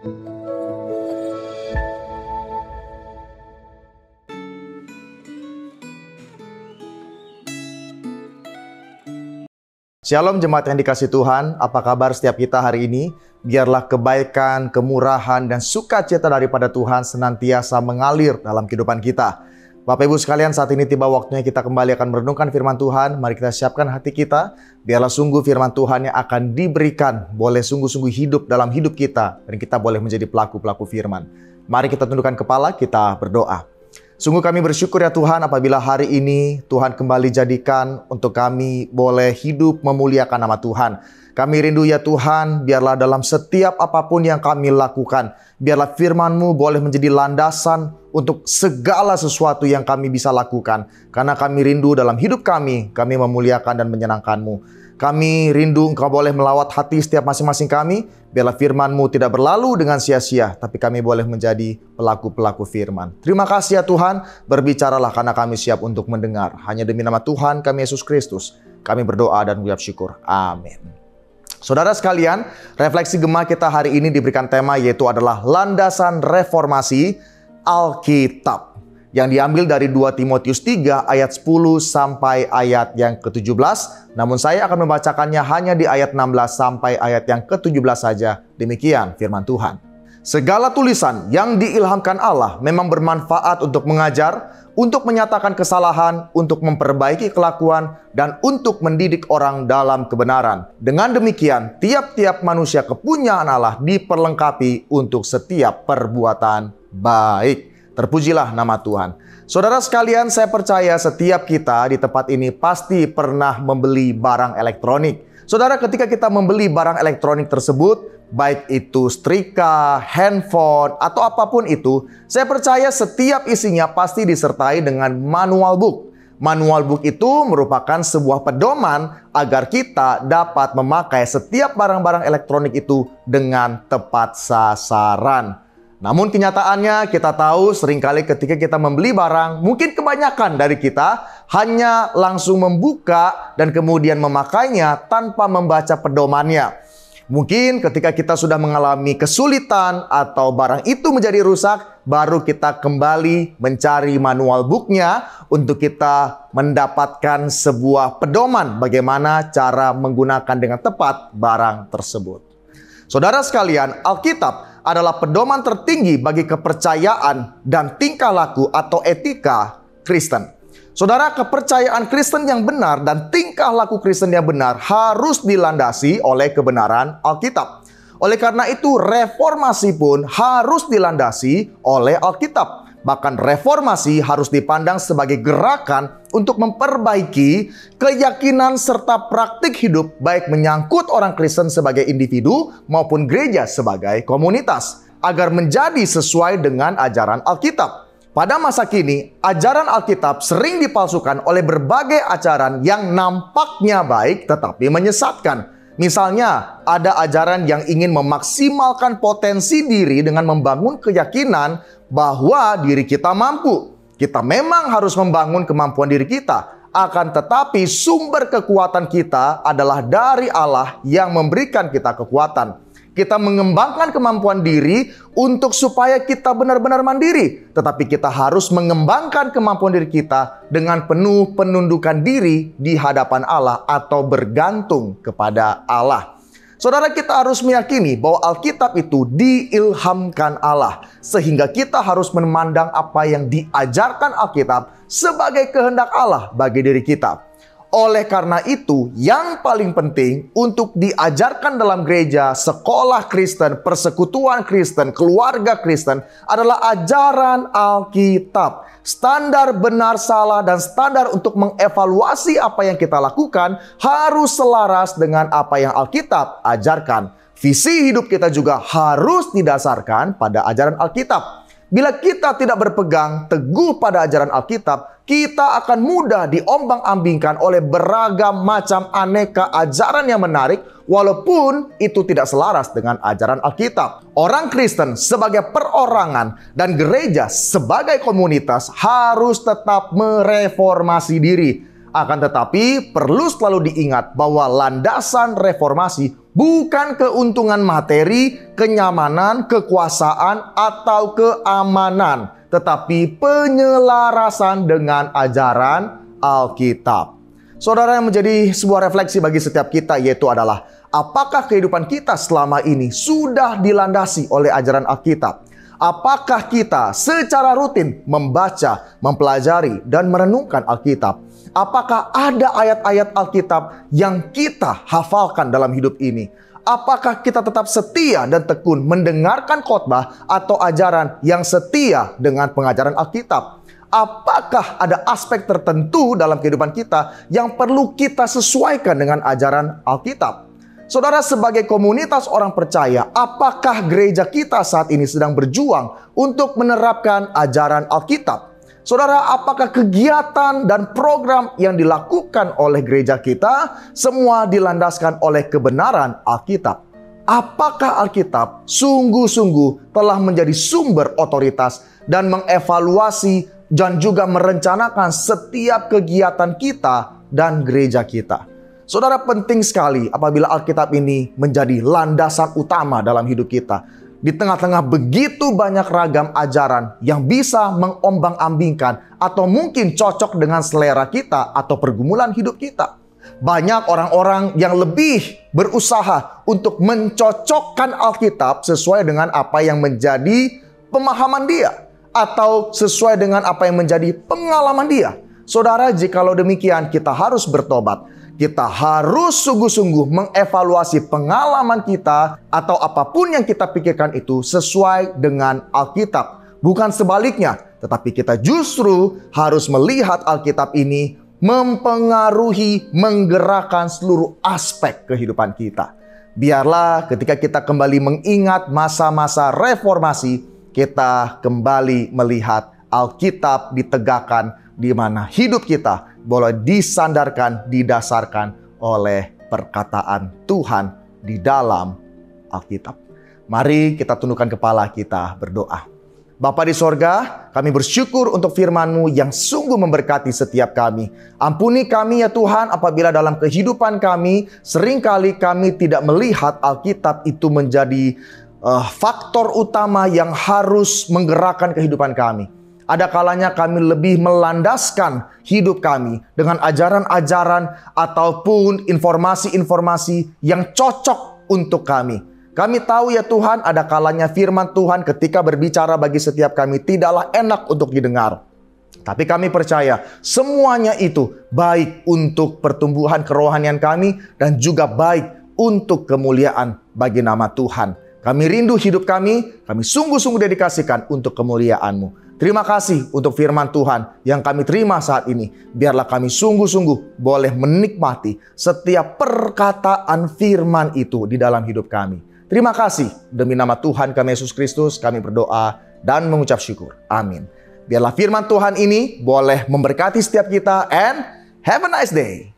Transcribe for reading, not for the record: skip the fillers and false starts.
Shalom jemaat yang dikasih Tuhan, apa kabar setiap kita hari ini? Biarlah kebaikan, kemurahan, dan sukacita daripada Tuhan senantiasa mengalir dalam kehidupan kita. Bapak Ibu sekalian, saat ini tiba waktunya kita kembali akan merenungkan firman Tuhan. Mari kita siapkan hati kita, biarlah sungguh firman Tuhan yang akan diberikan boleh sungguh-sungguh hidup dalam hidup kita, dan kita boleh menjadi pelaku-pelaku firman. Mari kita tundukkan kepala, kita berdoa. Sungguh kami bersyukur ya Tuhan apabila hari ini Tuhan kembali jadikan untuk kami boleh hidup memuliakan nama Tuhan. Kami rindu ya Tuhan, biarlah dalam setiap apapun yang kami lakukan, biarlah firman-Mu boleh menjadi landasan untuk segala sesuatu yang kami bisa lakukan. Karena kami rindu dalam hidup kami memuliakan dan menyenangkan-Mu. Kami rindu Engkau boleh melawat hati setiap masing-masing kami. Biarlah firman-Mu tidak berlalu dengan sia-sia, tapi kami boleh menjadi pelaku-pelaku firman. Terima kasih ya Tuhan, berbicaralah karena kami siap untuk mendengar. Hanya demi nama Tuhan kami Yesus Kristus, kami berdoa dan mengucap syukur. Amin. Saudara sekalian, refleksi Gema kita hari ini diberikan tema yaitu adalah landasan reformasi Alkitab. Yang diambil dari 2 Timotius 3 ayat 10 sampai ayat yang ke-17. Namun saya akan membacakannya hanya di ayat 16 sampai ayat yang ke-17 saja. Demikian firman Tuhan. Segala tulisan yang diilhamkan Allah memang bermanfaat untuk mengajar, untuk menyatakan kesalahan, untuk memperbaiki kelakuan, dan untuk mendidik orang dalam kebenaran. Dengan demikian, tiap-tiap manusia kepunyaan Allah diperlengkapi untuk setiap perbuatan baik. Terpujilah nama Tuhan. Saudara sekalian, saya percaya setiap kita di tempat ini pasti pernah membeli barang elektronik. Saudara, ketika kita membeli barang elektronik tersebut, baik itu setrika, handphone, atau apapun itu, saya percaya setiap isinya pasti disertai dengan manual book. Manual book itu merupakan sebuah pedoman agar kita dapat memakai setiap barang-barang elektronik itu dengan tepat sasaran. Namun kenyataannya kita tahu seringkali ketika kita membeli barang, mungkin kebanyakan dari kita hanya langsung membuka dan kemudian memakainya tanpa membaca pedomannya. Mungkin ketika kita sudah mengalami kesulitan atau barang itu menjadi rusak, baru kita kembali mencari manual booknya untuk kita mendapatkan sebuah pedoman bagaimana cara menggunakan dengan tepat barang tersebut. Saudara sekalian, Alkitab adalah pedoman tertinggi bagi kepercayaan dan tingkah laku atau etika Kristen. Saudara, kepercayaan Kristen yang benar dan tingkah laku Kristen yang benar harus dilandasi oleh kebenaran Alkitab. Oleh karena itu, reformasi pun harus dilandasi oleh Alkitab. Bahkan reformasi harus dipandang sebagai gerakan untuk memperbaiki keyakinan serta praktik hidup baik menyangkut orang Kristen sebagai individu maupun gereja sebagai komunitas agar menjadi sesuai dengan ajaran Alkitab. Pada masa kini, ajaran Alkitab sering dipalsukan oleh berbagai ajaran yang nampaknya baik tetapi menyesatkan. Misalnya, ada ajaran yang ingin memaksimalkan potensi diri dengan membangun keyakinan bahwa diri kita mampu. Kita memang harus membangun kemampuan diri kita. Akan tetapi sumber kekuatan kita adalah dari Allah yang memberikan kita kekuatan. Kita mengembangkan kemampuan diri untuk supaya kita benar-benar mandiri. Tetapi kita harus mengembangkan kemampuan diri kita dengan penuh penundukan diri di hadapan Allah atau bergantung kepada Allah. Saudara, kita harus meyakini bahwa Alkitab itu diilhamkan Allah. Sehingga kita harus memandang apa yang diajarkan Alkitab sebagai kehendak Allah bagi diri kita. Oleh karena itu, yang paling penting untuk diajarkan dalam gereja, sekolah Kristen, persekutuan Kristen, keluarga Kristen adalah ajaran Alkitab. Standar benar salah dan standar untuk mengevaluasi apa yang kita lakukan harus selaras dengan apa yang Alkitab ajarkan. Visi hidup kita juga harus didasarkan pada ajaran Alkitab. Bila kita tidak berpegang teguh pada ajaran Alkitab, kita akan mudah diombang-ambingkan oleh beragam macam aneka ajaran yang menarik, walaupun itu tidak selaras dengan ajaran Alkitab. Orang Kristen sebagai perorangan dan gereja sebagai komunitas harus tetap mereformasi diri. Akan tetapi perlu selalu diingat bahwa landasan reformasi bukan keuntungan materi, kenyamanan, kekuasaan, atau keamanan, tetapi penyelarasan dengan ajaran Alkitab. Saudara, yang menjadi sebuah refleksi bagi setiap kita yaitu adalah apakah kehidupan kita selama ini sudah dilandasi oleh ajaran Alkitab? Apakah kita secara rutin membaca, mempelajari, dan merenungkan Alkitab? Apakah ada ayat-ayat Alkitab yang kita hafalkan dalam hidup ini? Apakah kita tetap setia dan tekun mendengarkan khotbah atau ajaran yang setia dengan pengajaran Alkitab? Apakah ada aspek tertentu dalam kehidupan kita yang perlu kita sesuaikan dengan ajaran Alkitab? Saudara, sebagai komunitas orang percaya, apakah gereja kita saat ini sedang berjuang untuk menerapkan ajaran Alkitab? Saudara, apakah kegiatan dan program yang dilakukan oleh gereja kita semua dilandaskan oleh kebenaran Alkitab? Apakah Alkitab sungguh-sungguh telah menjadi sumber otoritas dan mengevaluasi dan juga merencanakan setiap kegiatan kita dan gereja kita? Saudara, penting sekali apabila Alkitab ini menjadi landasan utama dalam hidup kita. Di tengah-tengah begitu banyak ragam ajaran yang bisa mengombang-ambingkan atau mungkin cocok dengan selera kita atau pergumulan hidup kita. Banyak orang-orang yang lebih berusaha untuk mencocokkan Alkitab sesuai dengan apa yang menjadi pemahaman dia atau sesuai dengan apa yang menjadi pengalaman dia. Saudara, jikalau demikian kita harus bertobat. Kita harus sungguh-sungguh mengevaluasi pengalaman kita atau apapun yang kita pikirkan itu sesuai dengan Alkitab. Bukan sebaliknya, tetapi kita justru harus melihat Alkitab ini mempengaruhi, menggerakkan seluruh aspek kehidupan kita. Biarlah ketika kita kembali mengingat masa-masa reformasi, kita kembali melihat Alkitab ditegakkan di mana hidup kita boleh disandarkan, didasarkan oleh perkataan Tuhan di dalam Alkitab. Mari kita tundukkan kepala kita berdoa. Bapa di sorga, kami bersyukur untuk firman-Mu yang sungguh memberkati setiap kami. Ampuni kami ya Tuhan apabila dalam kehidupan kami seringkali kami tidak melihat Alkitab itu menjadi faktor utama yang harus menggerakkan kehidupan kami. Ada kalanya kami lebih melandaskan hidup kami dengan ajaran-ajaran ataupun informasi-informasi yang cocok untuk kami. Kami tahu ya Tuhan, ada kalanya firman Tuhan ketika berbicara bagi setiap kami tidaklah enak untuk didengar. Tapi kami percaya semuanya itu baik untuk pertumbuhan kerohanian kami dan juga baik untuk kemuliaan bagi nama Tuhan. Kami rindu hidup kami sungguh-sungguh dedikasikan untuk kemuliaan-Mu. Terima kasih untuk firman Tuhan yang kami terima saat ini. Biarlah kami sungguh-sungguh boleh menikmati setiap perkataan firman itu di dalam hidup kami. Terima kasih. Demi nama Tuhan kami Yesus Kristus, kami berdoa dan mengucap syukur. Amin. Biarlah firman Tuhan ini boleh memberkati setiap kita and have a nice day.